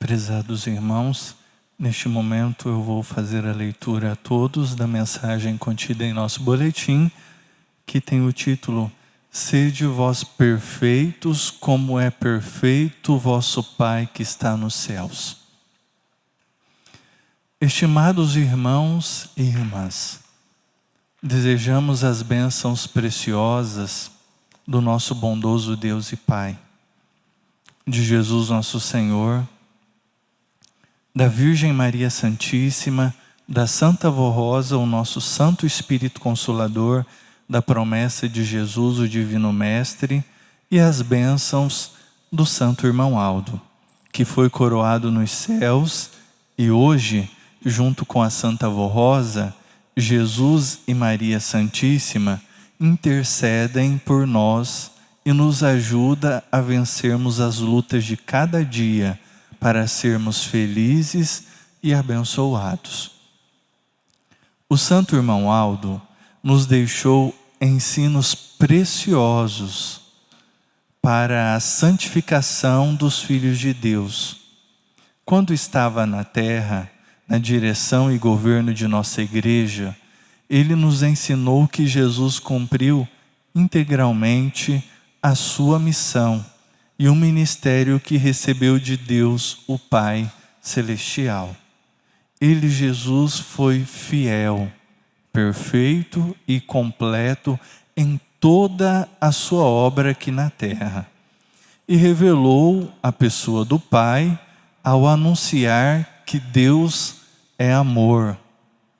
Prezados irmãos, neste momento eu vou fazer a leitura a todos da mensagem contida em nosso boletim, que tem o título Sede vós perfeitos, como é perfeito o vosso Pai que está nos céus. Estimados irmãos e irmãs, desejamos as bênçãos preciosas do nosso bondoso Deus e Pai, de Jesus nosso Senhor, da Virgem Maria Santíssima, da Santa Vó Rosa, o nosso Santo Espírito Consolador, da promessa de Jesus, o Divino Mestre, e as bênçãos do Santo Irmão Aldo, que foi coroado nos céus e hoje, junto com a Santa Vó Rosa, Jesus e Maria Santíssima intercedem por nós e nos ajuda a vencermos as lutas de cada dia, para sermos felizes e abençoados. O Santo Irmão Aldo nos deixou ensinos preciosos para a santificação dos filhos de Deus. Quando estava na terra, na direção e governo de nossa igreja, ele nos ensinou que Jesus cumpriu integralmente a sua missão e o ministério que recebeu de Deus, o Pai Celestial. Ele, Jesus, foi fiel, perfeito e completo em toda a sua obra aqui na terra. E revelou a pessoa do Pai ao anunciar que Deus é amor,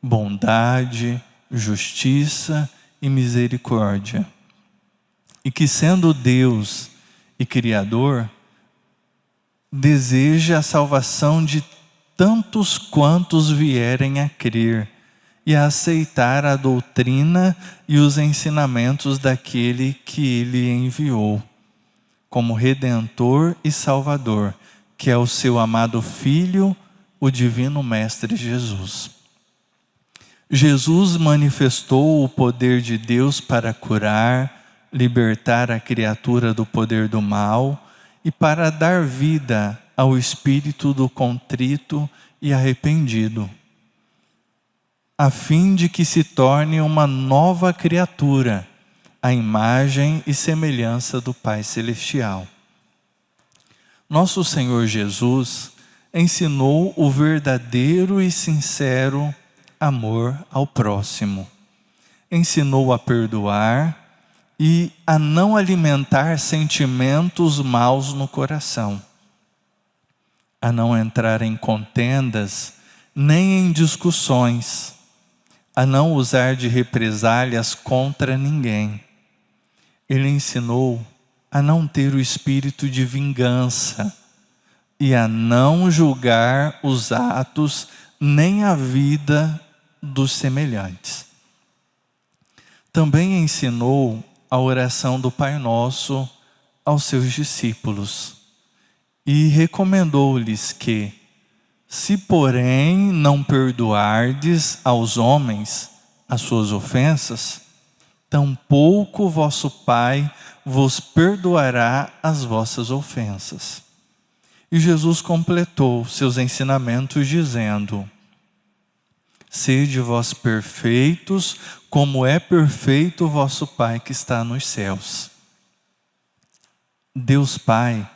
bondade, justiça e misericórdia. E que, sendo Deus e Criador, deseja a salvação de tantos quantos vierem a crer e a aceitar a doutrina e os ensinamentos daquele que ele enviou, como Redentor e Salvador, que é o seu amado Filho, o Divino Mestre Jesus. Jesus manifestou o poder de Deus para curar, libertar a criatura do poder do mal e para dar vida ao espírito do contrito e arrependido, a fim de que se torne uma nova criatura, à imagem e semelhança do Pai Celestial. Nosso Senhor Jesus ensinou o verdadeiro e sincero amor ao próximo. Ensinou a perdoar e a não alimentar sentimentos maus no coração, a não entrar em contendas, nem em discussões, a não usar de represálias contra ninguém. Ele ensinou a não ter o espírito de vingança e a não julgar os atos nem a vida dos semelhantes. Também ensinou a oração do Pai Nosso aos seus discípulos e recomendou-lhes que, se porém não perdoardes aos homens as suas ofensas, tampouco vosso Pai vos perdoará as vossas ofensas. E Jesus completou seus ensinamentos dizendo: sede vós perfeitos, como é perfeito o vosso Pai que está nos céus. Deus Pai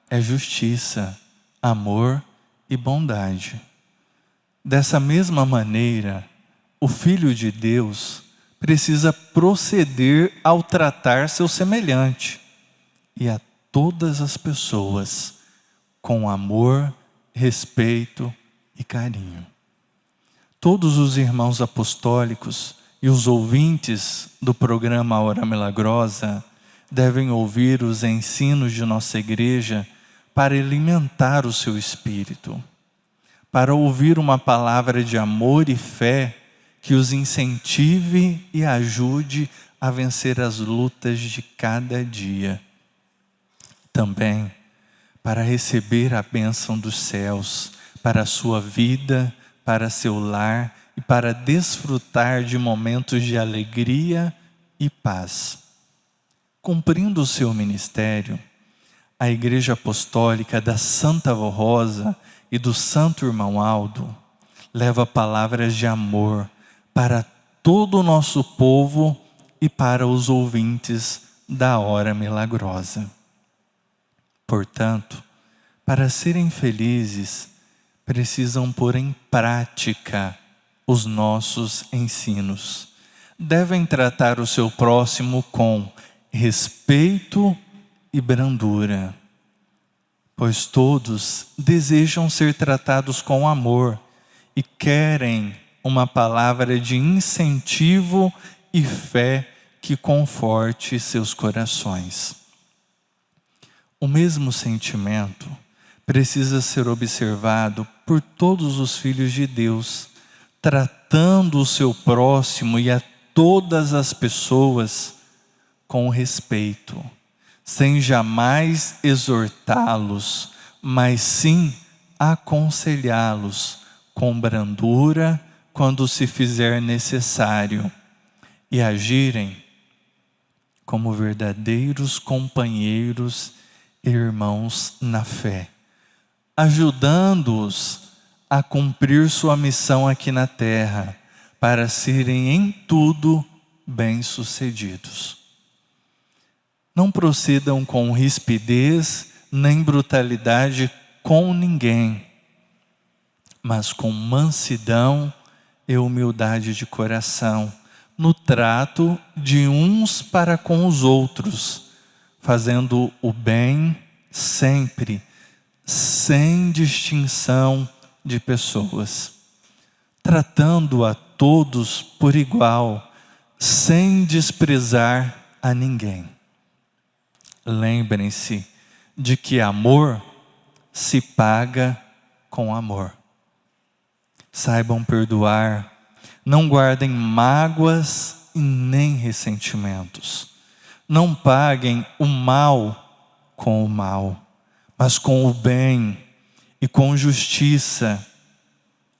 é justiça, amor e bondade. Dessa mesma maneira, o Filho de Deus precisa proceder ao tratar seu semelhante e a todas as pessoas com amor, respeito e carinho. Todos os irmãos apostólicos e os ouvintes do programa Hora Milagrosa devem ouvir os ensinos de nossa igreja para alimentar o seu espírito, para ouvir uma palavra de amor e fé que os incentive e ajude a vencer as lutas de cada dia. Também para receber a bênção dos céus, para a sua vida, para seu lar e para desfrutar de momentos de alegria e paz. Cumprindo o seu ministério, a Igreja Apostólica da Santa Avó Rosa e do Santo Irmão Aldo leva palavras de amor para todo o nosso povo e para os ouvintes da Hora Milagrosa. Portanto, para serem felizes, precisam pôr em prática os nossos ensinos. Devem tratar o seu próximo com respeito e brandura, pois todos desejam ser tratados com amor e querem uma palavra de incentivo e fé que conforte seus corações. O mesmo sentimento precisa ser observado por todos os filhos de Deus, tratando o seu próximo e a todas as pessoas com respeito, sem jamais exortá-los, mas sim aconselhá-los com brandura quando se fizer necessário, e agirem como verdadeiros companheiros e irmãos na fé, ajudando-os a cumprir sua missão aqui na terra, para serem em tudo bem-sucedidos. Não procedam com rispidez nem brutalidade com ninguém, mas com mansidão e humildade de coração, no trato de uns para com os outros, fazendo o bem sempre, sem distinção de pessoas, tratando a todos por igual, sem desprezar a ninguém. Lembrem-se de que amor se paga com amor. Saibam perdoar, não guardem mágoas e nem ressentimentos. Não paguem o mal com o mal, mas com o bem e com justiça.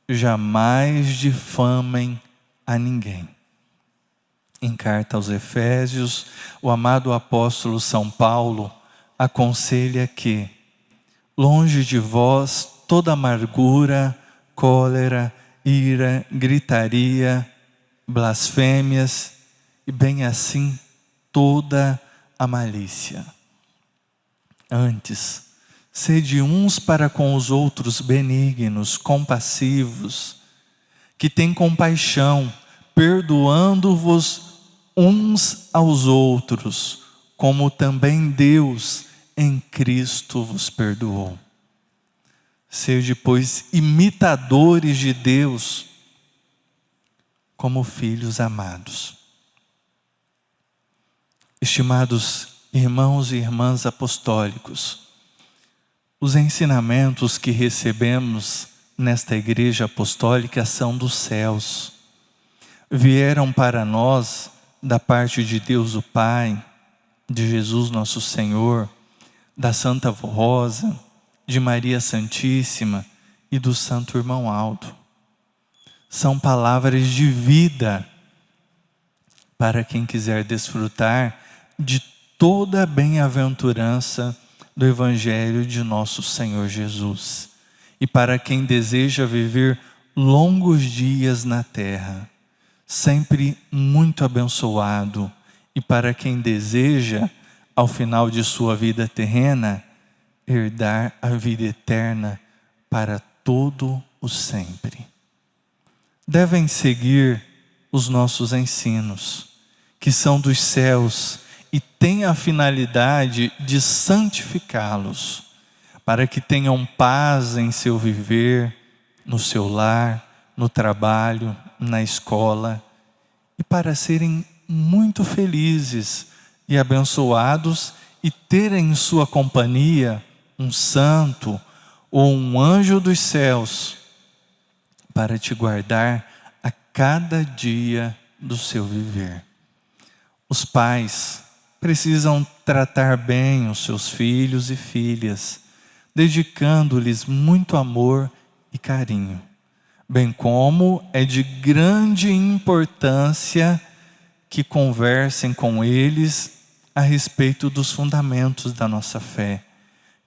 Jamais difamem a ninguém. Em carta aos Efésios, o amado apóstolo São Paulo aconselha que, longe de vós toda amargura, cólera, ira, gritaria, blasfêmias e bem assim toda a malícia. Antes, sede uns para com os outros benignos, compassivos, que têm compaixão, perdoando-vos uns aos outros, como também Deus em Cristo vos perdoou. Sede, pois, imitadores de Deus, como filhos amados. Estimados irmãos e irmãs apostólicos, os ensinamentos que recebemos nesta igreja apostólica são dos céus. Vieram para nós da parte de Deus o Pai, de Jesus nosso Senhor, da Santa Avó Rosa, de Maria Santíssima e do Santo Irmão Aldo. São palavras de vida para quem quiser desfrutar de toda a bem-aventurança do Evangelho de nosso Senhor Jesus, e para quem deseja viver longos dias na terra, sempre muito abençoado, e para quem deseja, ao final de sua vida terrena, herdar a vida eterna para todo o sempre. Devem seguir os nossos ensinos, que são dos céus e têm a finalidade de santificá-los, para que tenham paz em seu viver, no seu lar, no trabalho, na escola, e para serem muito felizes e abençoados e terem em sua companhia um santo ou um anjo dos céus para te guardar a cada dia do seu viver. Os pais precisam tratar bem os seus filhos e filhas, dedicando-lhes muito amor e carinho, bem como é de grande importância que conversem com eles a respeito dos fundamentos da nossa fé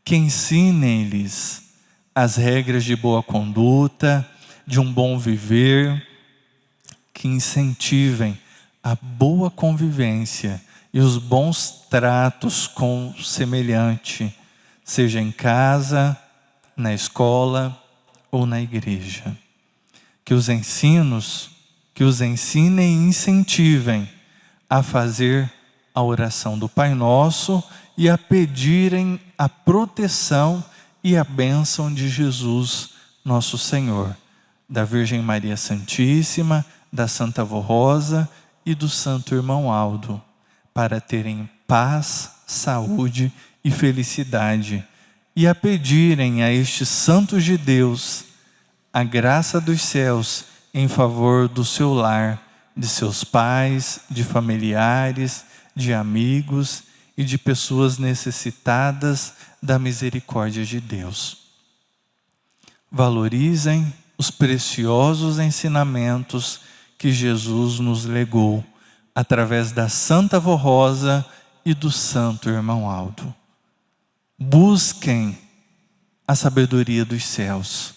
que ensinem-lhes as regras de boa conduta, de um bom viver, que incentivem a boa convivência e os bons tratos com o semelhante, seja em casa, na escola ou na igreja. Que os ensinem e incentivem a fazer a oração do Pai Nosso e a pedirem a proteção e a bênção de Jesus, nosso Senhor, da Virgem Maria Santíssima, da Santa Avó Rosa e do Santo Irmão Aldo, para terem paz, saúde e felicidade, e a pedirem a estes santos de Deus a graça dos céus em favor do seu lar, de seus pais, de familiares, de amigos e de pessoas necessitadas da misericórdia de Deus. Valorizem os preciosos ensinamentos que Jesus nos legou através da Santa Avó Rosa e do Santo Irmão Aldo. Busquem a sabedoria dos céus,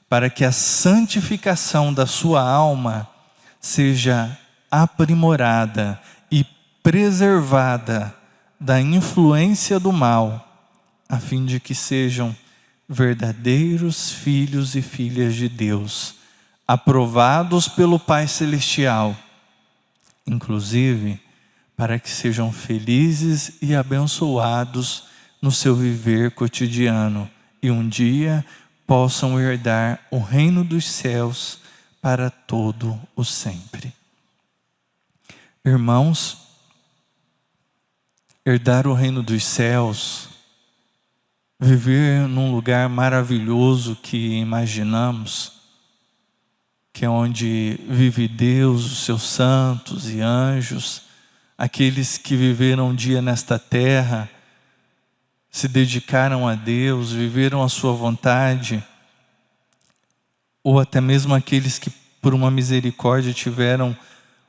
para que a santificação da sua alma seja aprimorada e preservada da influência do mal, a fim de que sejam verdadeiros filhos e filhas de Deus, aprovados pelo Pai Celestial, inclusive para que sejam felizes e abençoados no seu viver cotidiano e um dia possam herdar o reino dos céus para todo o sempre. Irmãos, herdar o reino dos céus, viver num lugar maravilhoso que imaginamos, que é onde vive Deus, os seus santos e anjos, aqueles que viveram um dia nesta terra, se dedicaram a Deus, viveram a sua vontade, ou até mesmo aqueles que por uma misericórdia tiveram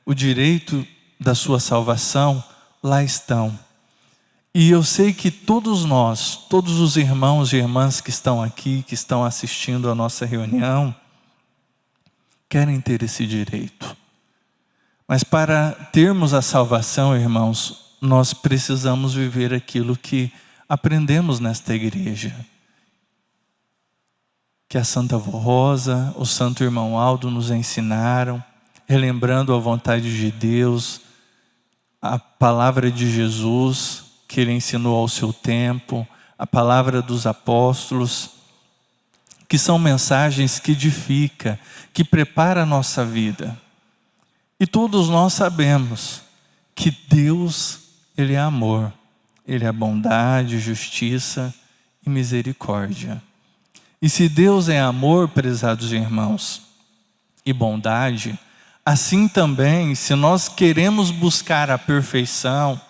o direito da sua salvação, lá estão. E eu sei que todos nós, todos os irmãos e irmãs que estão aqui, que estão assistindo a nossa reunião, querem ter esse direito. Mas para termos a salvação, irmãos, nós precisamos viver aquilo que aprendemos nesta igreja. Que a Santa Avó Rosa, o Santo Irmão Aldo nos ensinaram, relembrando a vontade de Deus, a palavra de Jesus, que Ele ensinou ao seu tempo, a palavra dos apóstolos, que são mensagens que edificam, que preparam a nossa vida. E todos nós sabemos que Deus, Ele é amor, Ele é bondade, justiça e misericórdia. E se Deus é amor, prezados irmãos, e bondade, assim também, se nós queremos buscar a perfeição,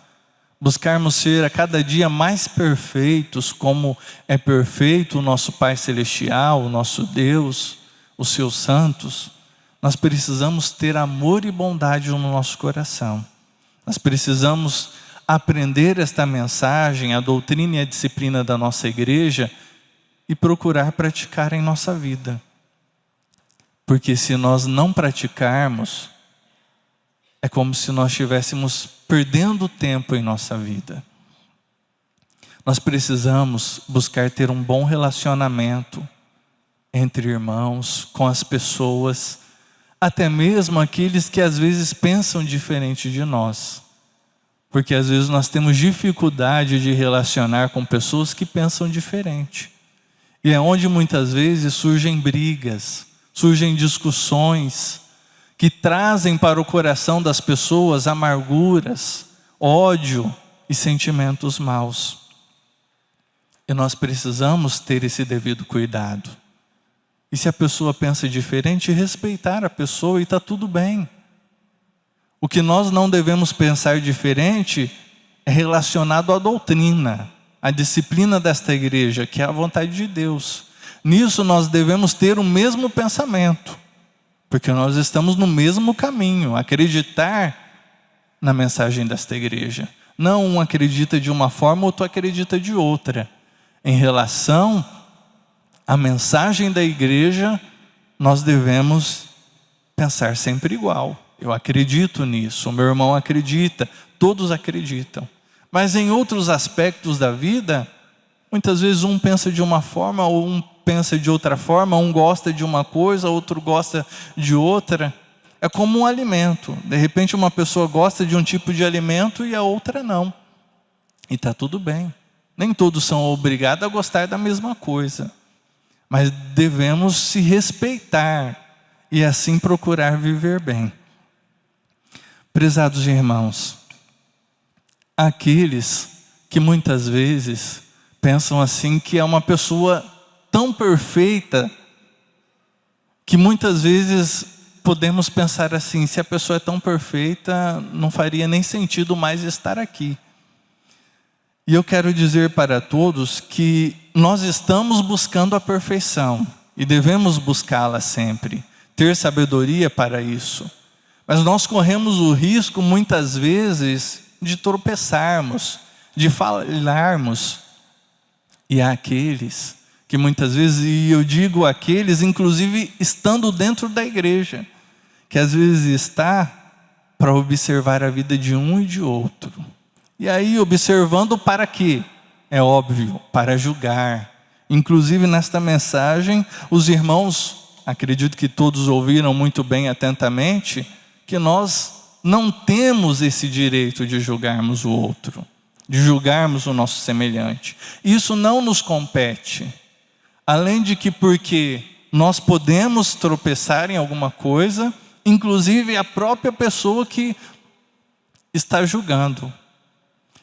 buscarmos ser a cada dia mais perfeitos, como é perfeito o nosso Pai Celestial, o nosso Deus, os seus santos, nós precisamos ter amor e bondade no nosso coração. Nós precisamos aprender esta mensagem, a doutrina e a disciplina da nossa igreja e procurar praticar em nossa vida. Porque se nós não praticarmos, é como se nós estivéssemos perdendo tempo em nossa vida. Nós precisamos buscar ter um bom relacionamento entre irmãos, com as pessoas, até mesmo aqueles que às vezes pensam diferente de nós. Porque às vezes nós temos dificuldade de relacionar com pessoas que pensam diferente. E é onde muitas vezes surgem brigas, surgem discussões, que trazem para o coração das pessoas amarguras, ódio e sentimentos maus. E nós precisamos ter esse devido cuidado. E se a pessoa pensa diferente, respeitar a pessoa e está tudo bem. O que nós não devemos pensar diferente é relacionado à doutrina, à disciplina desta igreja, que é a vontade de Deus. Nisso nós devemos ter o mesmo pensamento, porque nós estamos no mesmo caminho, acreditar na mensagem desta igreja. Não um acredita de uma forma, outro acredita de outra. Em relação à mensagem da igreja, nós devemos pensar sempre igual. Eu acredito nisso, o meu irmão acredita, todos acreditam. Mas em outros aspectos da vida, muitas vezes um pensa de uma forma, ou um pensa de outra forma, um gosta de uma coisa, outro gosta de outra. É como um alimento. De repente uma pessoa gosta de um tipo de alimento e a outra não. E está tudo bem. Nem todos são obrigados a gostar da mesma coisa. Mas devemos se respeitar e assim procurar viver bem. Prezados irmãos, aqueles que muitas vezes pensam assim que é uma pessoa tão perfeita, que muitas vezes podemos pensar assim, se a pessoa é tão perfeita, não faria nem sentido mais estar aqui. E eu quero dizer para todos que nós estamos buscando a perfeição e devemos buscá-la sempre, ter sabedoria para isso. Mas nós corremos o risco muitas vezes de tropeçarmos, de falharmos. E há aqueles que muitas vezes, e eu digo aqueles, inclusive estando dentro da igreja, que às vezes está para observar a vida de um e de outro. E aí observando para quê? É óbvio, para julgar. Inclusive nesta mensagem, os irmãos, acredito que todos ouviram muito bem atentamente, que nós não temos esse direito de julgarmos o outro, de julgarmos o nosso semelhante. Isso não nos compete. Além de que porque nós podemos tropeçar em alguma coisa, inclusive a própria pessoa que está julgando.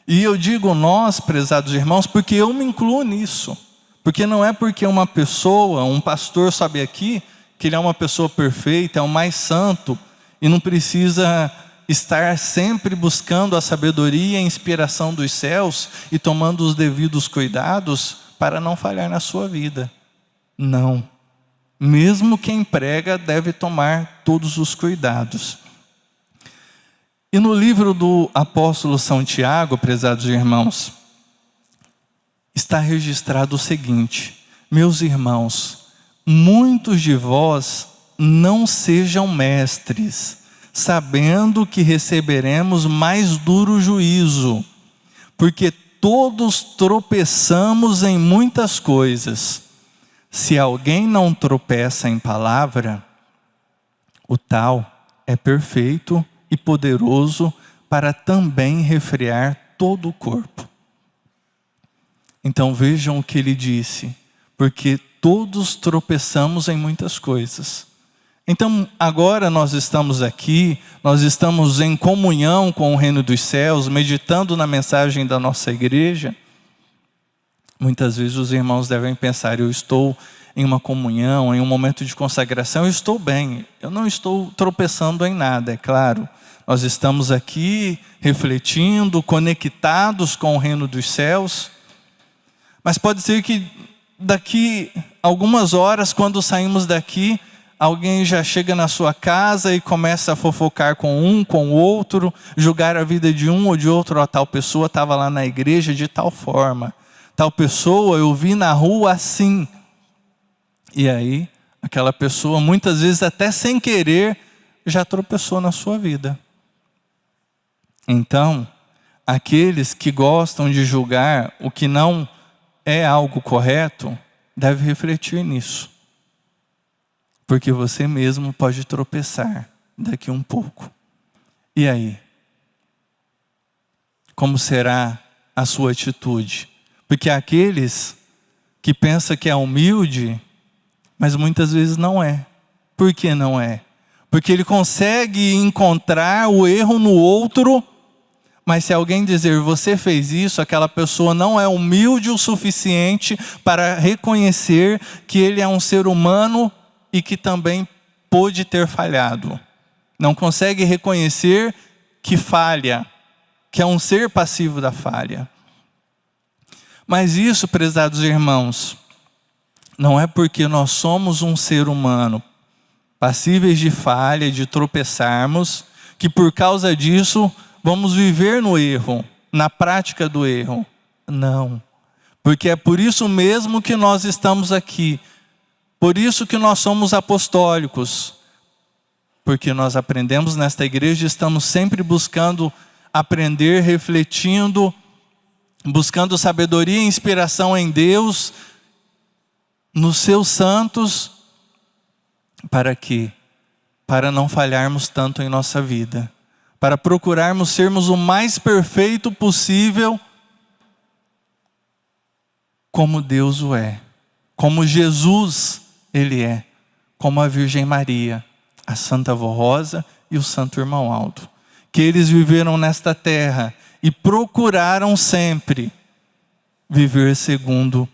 E eu digo nós, prezados irmãos, porque eu me incluo nisso. Porque não é porque uma pessoa, um pastor sobe aqui, que ele é uma pessoa perfeita, é o mais santo, e não precisa estar sempre buscando a sabedoria e a inspiração dos céus e tomando os devidos cuidados para não falhar na sua vida. Não. Mesmo quem prega deve tomar todos os cuidados. E no livro do apóstolo São Tiago, prezados irmãos, está registrado o seguinte: meus irmãos, muitos de vós não sejam mestres, sabendo que receberemos mais duro juízo, porque todos tropeçamos em muitas coisas. Se alguém não tropeça em palavra, o tal é perfeito e poderoso para também refrear todo o corpo. Então vejam o que ele disse, porque todos tropeçamos em muitas coisas. Então agora nós estamos aqui, nós estamos em comunhão com o reino dos céus, meditando na mensagem da nossa igreja. Muitas vezes os irmãos devem pensar, eu estou em uma comunhão, em um momento de consagração, eu estou bem, eu não estou tropeçando em nada, é claro. Nós estamos aqui refletindo, conectados com o reino dos céus, mas pode ser que daqui algumas horas, quando saímos daqui, alguém já chega na sua casa e começa a fofocar com um, com o outro, julgar a vida de um ou de outro. A tal pessoa estava lá na igreja de tal forma, tal pessoa eu vi na rua assim. E aí, aquela pessoa muitas vezes até sem querer, já tropeçou na sua vida. Então, aqueles que gostam de julgar o que não é algo correto, devem refletir nisso. Porque você mesmo pode tropeçar daqui um pouco. E aí? Como será a sua atitude? Porque aqueles que pensam que é humilde, mas muitas vezes não é. Por que não é? Porque ele consegue encontrar o erro no outro, mas se alguém dizer, você fez isso, aquela pessoa não é humilde o suficiente para reconhecer que ele é um ser humano e que também pôde ter falhado. Não consegue reconhecer que falha, que é um ser passivo da falha. Mas isso, prezados irmãos, não é porque nós somos um ser humano passíveis de falha, de tropeçarmos, que por causa disso vamos viver no erro, na prática do erro. Não. Porque é por isso mesmo que nós estamos aqui. Por isso que nós somos apostólicos. Porque nós aprendemos nesta igreja, estamos sempre buscando aprender, refletindo, buscando sabedoria e inspiração em Deus, nos seus santos, para quê? Para não falharmos tanto em nossa vida, para procurarmos sermos o mais perfeito possível, como Deus o é, como Jesus Ele é, como a Virgem Maria, a Santa Avó Rosa e o Santo Irmão Aldo, que eles viveram nesta terra e procuraram sempre viver segundo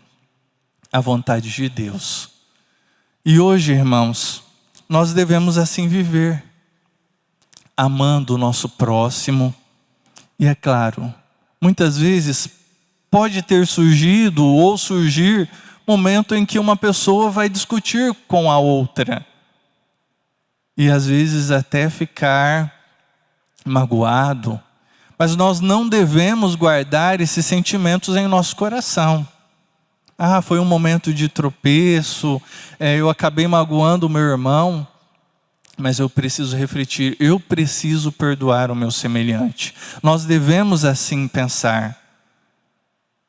a vontade de Deus. E hoje, irmãos, nós devemos assim viver, amando o nosso próximo. E é claro, muitas vezes pode ter surgido ou surgir momento em que uma pessoa vai discutir com a outra. E às vezes até ficar magoado. Mas nós não devemos guardar esses sentimentos em nosso coração. Ah, foi um momento de tropeço, eu acabei magoando o meu irmão, mas eu preciso refletir, eu preciso perdoar o meu semelhante. Nós devemos assim pensar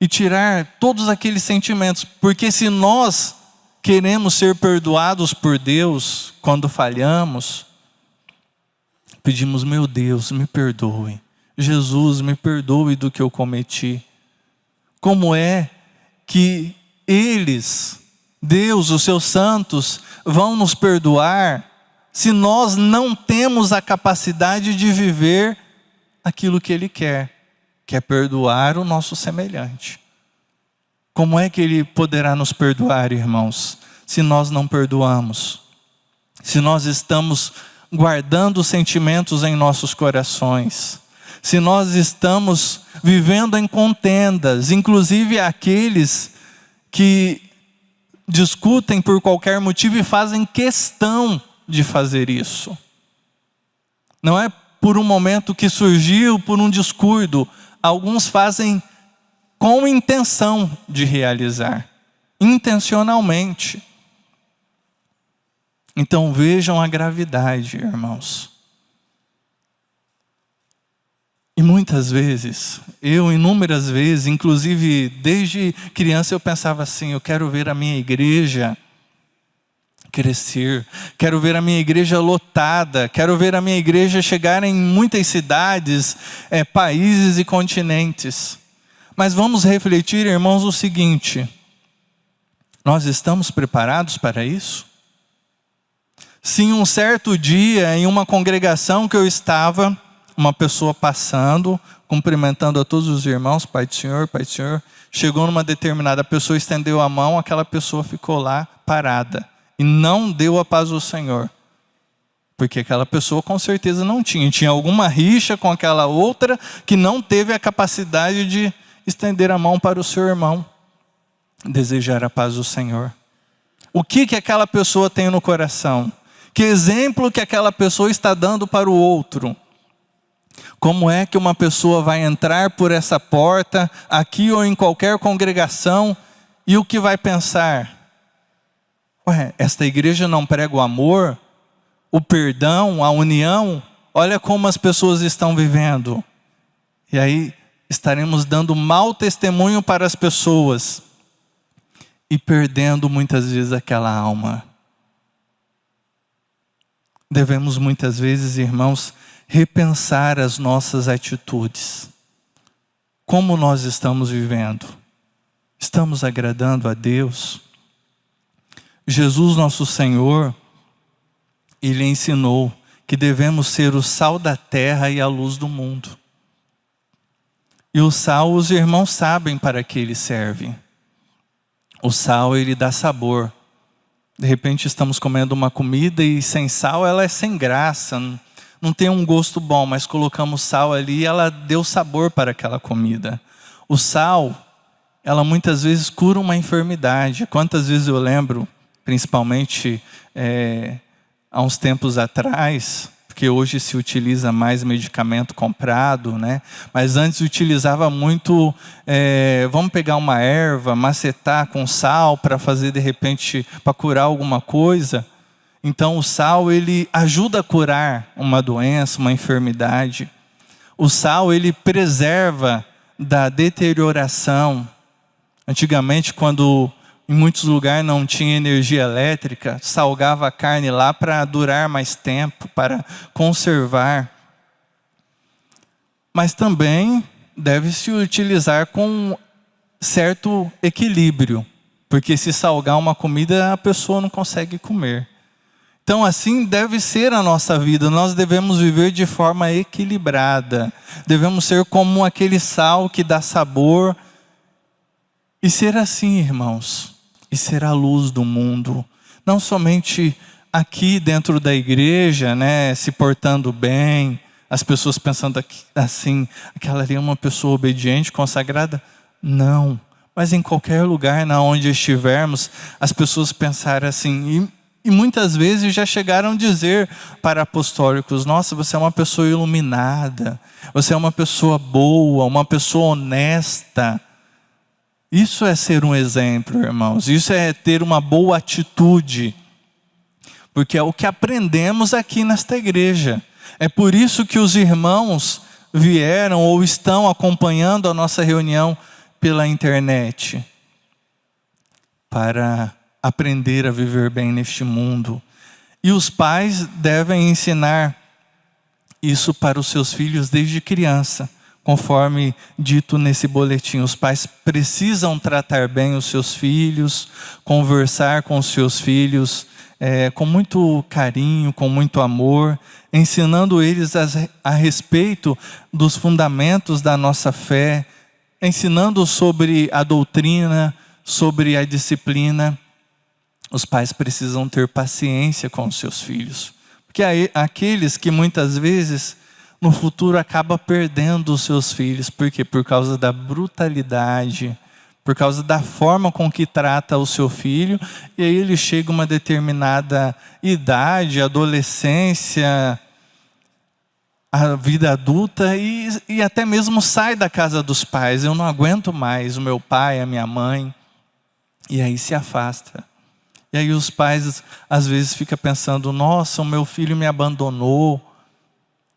e tirar todos aqueles sentimentos, porque se nós queremos ser perdoados por Deus quando falhamos, pedimos: meu Deus, me perdoe, Jesus, me perdoe do que eu cometi. Como é que eles, Deus, os seus santos, vão nos perdoar se nós não temos a capacidade de viver aquilo que Ele quer, que é perdoar o nosso semelhante? Como é que Ele poderá nos perdoar, irmãos, se nós não perdoamos? Se nós estamos guardando sentimentos em nossos corações, se nós estamos vivendo em contendas, inclusive aqueles que discutem por qualquer motivo e fazem questão de fazer isso. Não é por um momento que surgiu, por um descuido. Alguns fazem com intenção de realizar, intencionalmente. Então vejam a gravidade, irmãos. E muitas vezes, inúmeras vezes, inclusive desde criança eu pensava assim: eu quero ver a minha igreja crescer, quero ver a minha igreja lotada, quero ver a minha igreja chegar em muitas cidades, países e continentes. Mas vamos refletir, irmãos, o seguinte: nós estamos preparados para isso? Se em um certo dia, em uma congregação que eu estava, uma pessoa passando, cumprimentando a todos os irmãos, Pai do Senhor, chegou numa determinada pessoa, estendeu a mão, aquela pessoa ficou lá parada e não deu a paz ao Senhor, porque aquela pessoa com certeza não tinha alguma rixa com aquela outra que não teve a capacidade de estender a mão para o seu irmão, desejar a paz do Senhor. O que aquela pessoa tem no coração? Que exemplo que aquela pessoa está dando para o outro? Como é que uma pessoa vai entrar por essa porta, aqui ou em qualquer congregação, e o que vai pensar? Esta igreja não prega o amor, o perdão, a união? Olha como as pessoas estão vivendo. E aí estaremos dando mau testemunho para as pessoas e perdendo muitas vezes aquela alma. Devemos muitas vezes, irmãos, repensar as nossas atitudes. Como nós estamos vivendo? Estamos agradando a Deus? Jesus, nosso Senhor, Ele ensinou que devemos ser o sal da terra e a luz do mundo. E o sal, os irmãos sabem para que ele serve. O sal, ele dá sabor. De repente estamos comendo uma comida e sem sal ela é sem graça, não tem um gosto bom, mas colocamos sal ali e ela deu sabor para aquela comida. O sal, ela muitas vezes cura uma enfermidade. Quantas vezes eu lembro, principalmente há uns tempos atrás, porque hoje se utiliza mais medicamento comprado, né? Mas antes utilizava muito, vamos pegar uma erva, macetar com sal para fazer de repente, para curar alguma coisa. Então o sal ele ajuda a curar uma doença, uma enfermidade. O sal ele preserva da deterioração. Antigamente, quando em muitos lugares não tinha energia elétrica, salgava a carne lá para durar mais tempo, para conservar. Mas também deve-se utilizar com certo equilíbrio, porque se salgar uma comida, a pessoa não consegue comer. Então assim deve ser a nossa vida, nós devemos viver de forma equilibrada, devemos ser como aquele sal que dá sabor, e ser assim, irmãos, e ser a luz do mundo, não somente aqui dentro da igreja, né, se portando bem, as pessoas pensando assim, aquela ali é uma pessoa obediente, consagrada, não, mas em qualquer lugar na onde estivermos, as pessoas pensarem assim, e muitas vezes já chegaram a dizer para apostólicos, nossa, você é uma pessoa iluminada, você é uma pessoa boa, uma pessoa honesta. Isso é ser um exemplo, irmãos. Isso é ter uma boa atitude. Porque é o que aprendemos aqui nesta igreja. É por isso que os irmãos vieram ou estão acompanhando a nossa reunião pela internet. Para aprender a viver bem neste mundo. E os pais devem ensinar isso para os seus filhos desde criança. Conforme dito nesse boletim, os pais precisam tratar bem os seus filhos, conversar com os seus filhos com muito carinho, com muito amor, ensinando eles a respeito dos fundamentos da nossa fé, ensinando sobre a doutrina, sobre a disciplina. Os pais precisam ter paciência com os seus filhos, porque aqueles que muitas vezes no futuro acaba perdendo os seus filhos. Por quê? Por causa da brutalidade, por causa da forma com que trata o seu filho, e aí ele chega a uma determinada idade, adolescência, a vida adulta, e até mesmo sai da casa dos pais. Eu não aguento mais o meu pai, a minha mãe, e aí se afasta. E aí os pais às vezes ficam pensando, nossa, o meu filho me abandonou.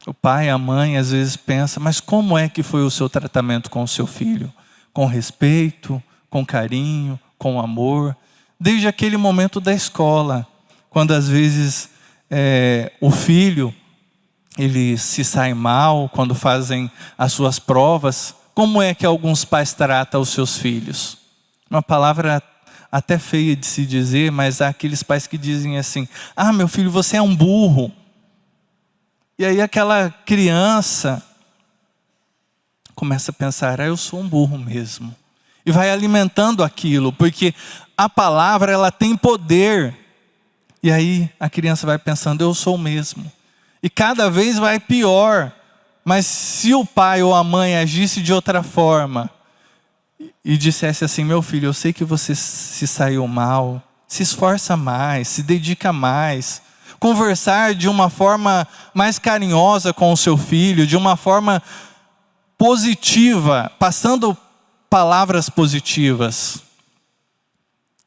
O pai, a mãe, às vezes pensa, mas como é que foi o seu tratamento com o seu filho? Com respeito, com carinho, com amor. Desde aquele momento da escola, quando às vezes o filho, ele se sai mal, quando fazem as suas provas, como é que alguns pais tratam os seus filhos? Uma palavra até feia de se dizer, mas há aqueles pais que dizem assim, ah, meu filho, você é um burro. E aí aquela criança começa a pensar, eu sou um burro mesmo. E vai alimentando aquilo, porque a palavra ela tem poder. E aí a criança vai pensando, eu sou o mesmo. E cada vez vai pior. Mas se o pai ou a mãe agisse de outra forma, e dissesse assim, meu filho, eu sei que você se saiu mal, se esforça mais, se dedica mais. Conversar de uma forma mais carinhosa com o seu filho, de uma forma positiva, passando palavras positivas.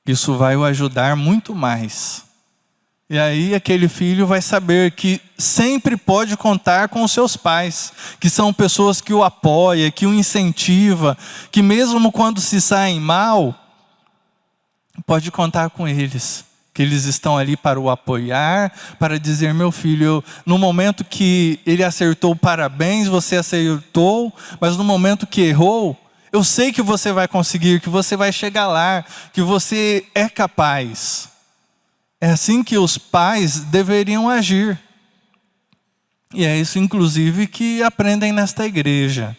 Isso vai o ajudar muito mais. E aí aquele filho vai saber que sempre pode contar com os seus pais, que são pessoas que o apoiam, que o incentivam, que mesmo quando se saem mal, pode contar com eles. Que eles estão ali para o apoiar, para dizer, meu filho, no momento que ele acertou, parabéns, você acertou, mas no momento que errou, eu sei que você vai conseguir, que você vai chegar lá, que você é capaz. É assim que os pais deveriam agir. E é isso, inclusive, que aprendem nesta igreja.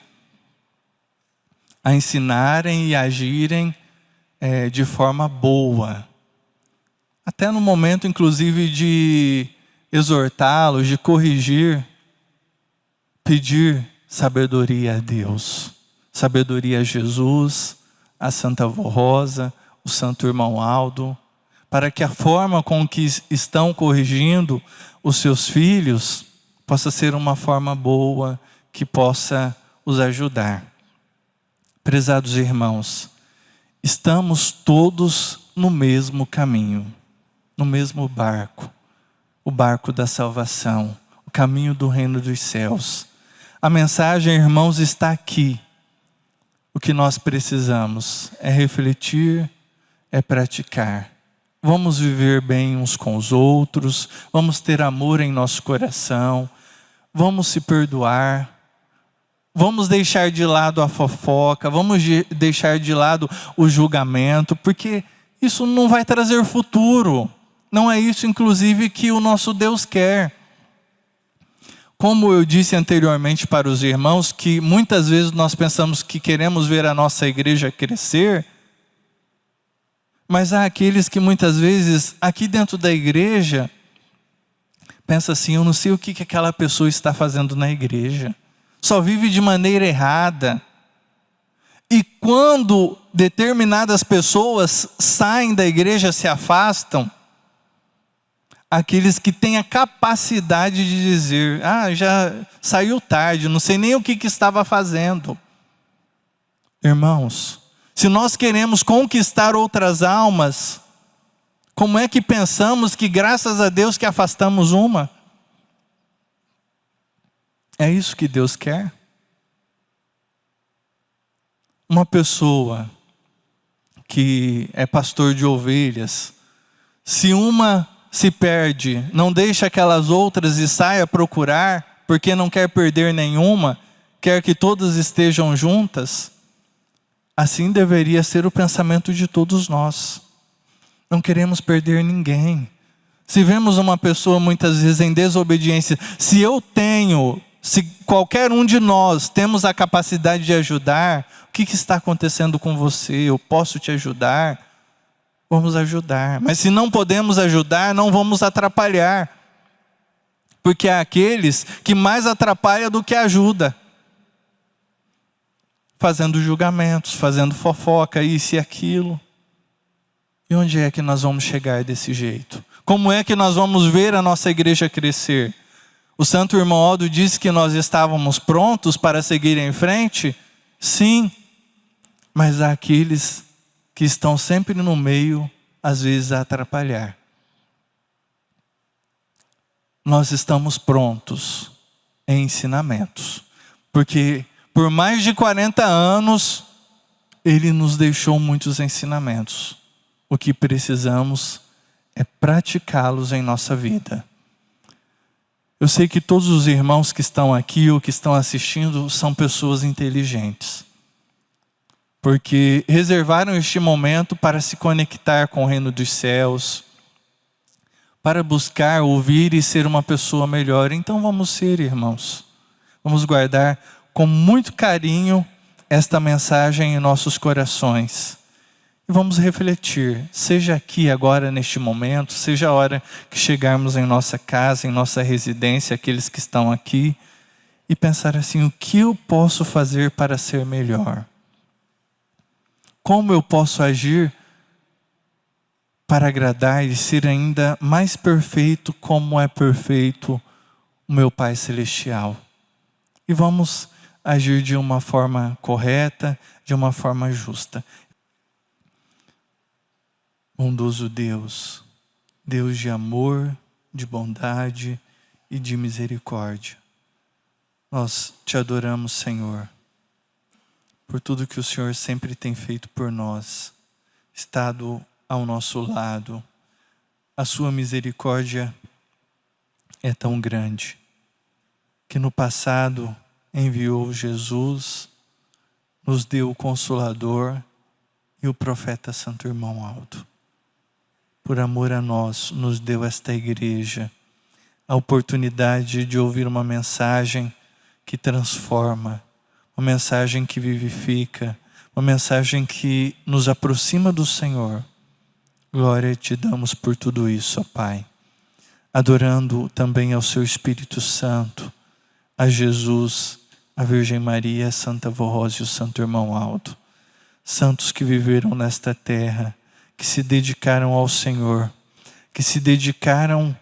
A ensinarem e agirem de forma boa. Até no momento, inclusive, de exortá-los, de corrigir, pedir sabedoria a Deus. Sabedoria a Jesus, a Santa Avó Rosa, o Santo Irmão Aldo, para que a forma com que estão corrigindo os seus filhos possa ser uma forma boa que possa os ajudar. Prezados irmãos, estamos todos no mesmo caminho, no mesmo barco, o barco da salvação, o caminho do reino dos céus. A mensagem, irmãos, está aqui. O que nós precisamos é refletir, é praticar. Vamos viver bem uns com os outros, vamos ter amor em nosso coração, vamos se perdoar, vamos deixar de lado a fofoca, vamos deixar de lado o julgamento, porque isso não vai trazer futuro. Não é isso, inclusive, que o nosso Deus quer. Como eu disse anteriormente para os irmãos, que muitas vezes nós pensamos que queremos ver a nossa igreja crescer, mas há aqueles que muitas vezes, aqui dentro da igreja, pensam assim, eu não sei o que aquela pessoa está fazendo na igreja. Só vive de maneira errada. E quando determinadas pessoas saem da igreja, se afastam, aqueles que têm a capacidade de dizer, já saiu tarde, não sei nem o que estava fazendo. Irmãos, se nós queremos conquistar outras almas, como é que pensamos que graças a Deus que afastamos uma? É isso que Deus quer? Uma pessoa que é pastor de ovelhas, se uma se perde, não deixa aquelas outras e sai a procurar, porque não quer perder nenhuma, quer que todas estejam juntas, assim deveria ser o pensamento de todos nós. Não queremos perder ninguém. Se vemos uma pessoa muitas vezes em desobediência, se qualquer um de nós temos a capacidade de ajudar, o que está acontecendo com você? Eu posso te ajudar? Vamos ajudar. Mas se não podemos ajudar, não vamos atrapalhar. Porque há aqueles que mais atrapalham do que ajuda. Fazendo julgamentos, fazendo fofoca, isso e aquilo. E onde é que nós vamos chegar desse jeito? Como é que nós vamos ver a nossa igreja crescer? O santo irmão Aldo disse que nós estávamos prontos para seguir em frente? Sim, mas há aqueles que estão sempre no meio, às vezes a atrapalhar. Nós estamos prontos em ensinamentos, porque por mais de 40 anos, Ele nos deixou muitos ensinamentos. O que precisamos é praticá-los em nossa vida. Eu sei que todos os irmãos que estão aqui ou que estão assistindo são pessoas inteligentes, porque reservaram este momento para se conectar com o reino dos céus, para buscar, ouvir e ser uma pessoa melhor. Então vamos ser, irmãos. Vamos guardar com muito carinho esta mensagem em nossos corações. E vamos refletir, seja aqui agora neste momento, seja a hora que chegarmos em nossa casa, em nossa residência, aqueles que estão aqui, e pensar assim, o que eu posso fazer para ser melhor? Como eu posso agir para agradar e ser ainda mais perfeito como é perfeito o meu Pai Celestial? E vamos agir de uma forma correta, de uma forma justa. Bondoso Deus, Deus de amor, de bondade e de misericórdia, nós te adoramos, Senhor, por tudo que o Senhor sempre tem feito por nós, estado ao nosso lado. A sua misericórdia é tão grande, que no passado enviou Jesus, nos deu o Consolador e o profeta Santo Irmão Aldo. Por amor a nós, nos deu esta igreja, a oportunidade de ouvir uma mensagem que transforma, uma mensagem que vivifica, uma mensagem que nos aproxima do Senhor. Glória te damos por tudo isso, ó Pai. Adorando também ao seu Espírito Santo, a Jesus, a Virgem Maria, a Santa Vó Rosa e o Santo Irmão Aldo. Santos que viveram nesta terra, que se dedicaram ao Senhor, que se dedicaram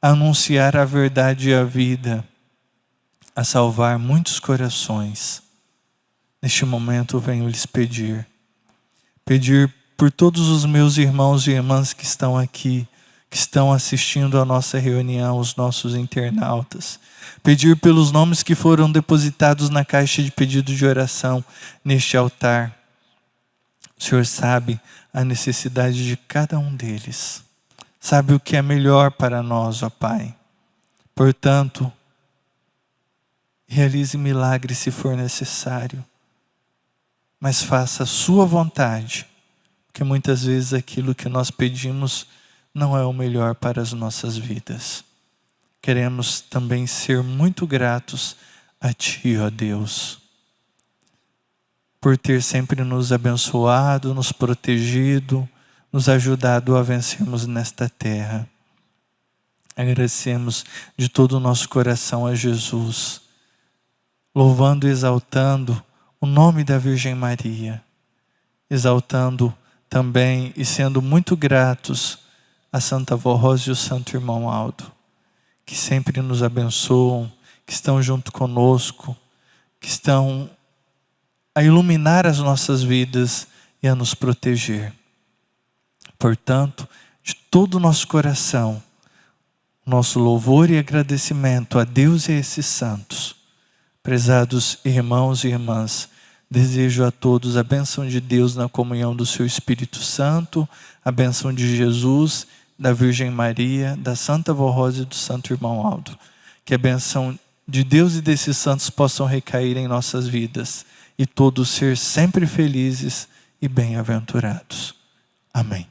a anunciar a verdade e a vida, a salvar muitos corações. Neste momento venho lhes pedir por todos os meus irmãos e irmãs que estão aqui, que estão assistindo a nossa reunião, os nossos internautas. Pedir pelos nomes que foram depositados na caixa de pedido de oração neste altar. O Senhor sabe a necessidade de cada um deles. Sabe o que é melhor para nós, ó Pai. Portanto, realize milagre se for necessário. Mas faça a sua vontade, porque muitas vezes aquilo que nós pedimos não é o melhor para as nossas vidas. Queremos também ser muito gratos a Ti, ó Deus, por ter sempre nos abençoado, nos protegido, nos ajudado a vencermos nesta terra. Agradecemos de todo o nosso coração a Jesus, louvando e exaltando o nome da Virgem Maria, exaltando também e sendo muito gratos a Santa Vó Rosa e o Santo Irmão Aldo, que sempre nos abençoam, que estão junto conosco, que estão a iluminar as nossas vidas e a nos proteger. Portanto, de todo o nosso coração, nosso louvor e agradecimento a Deus e a esses santos. Prezados irmãos e irmãs, desejo a todos a bênção de Deus na comunhão do seu Espírito Santo, a bênção de Jesus, da Virgem Maria, da Santa Vó Rosa e do Santo Irmão Aldo. Que a bênção de Deus e desses santos possam recair em nossas vidas e todos ser sempre felizes e bem-aventurados. Amém.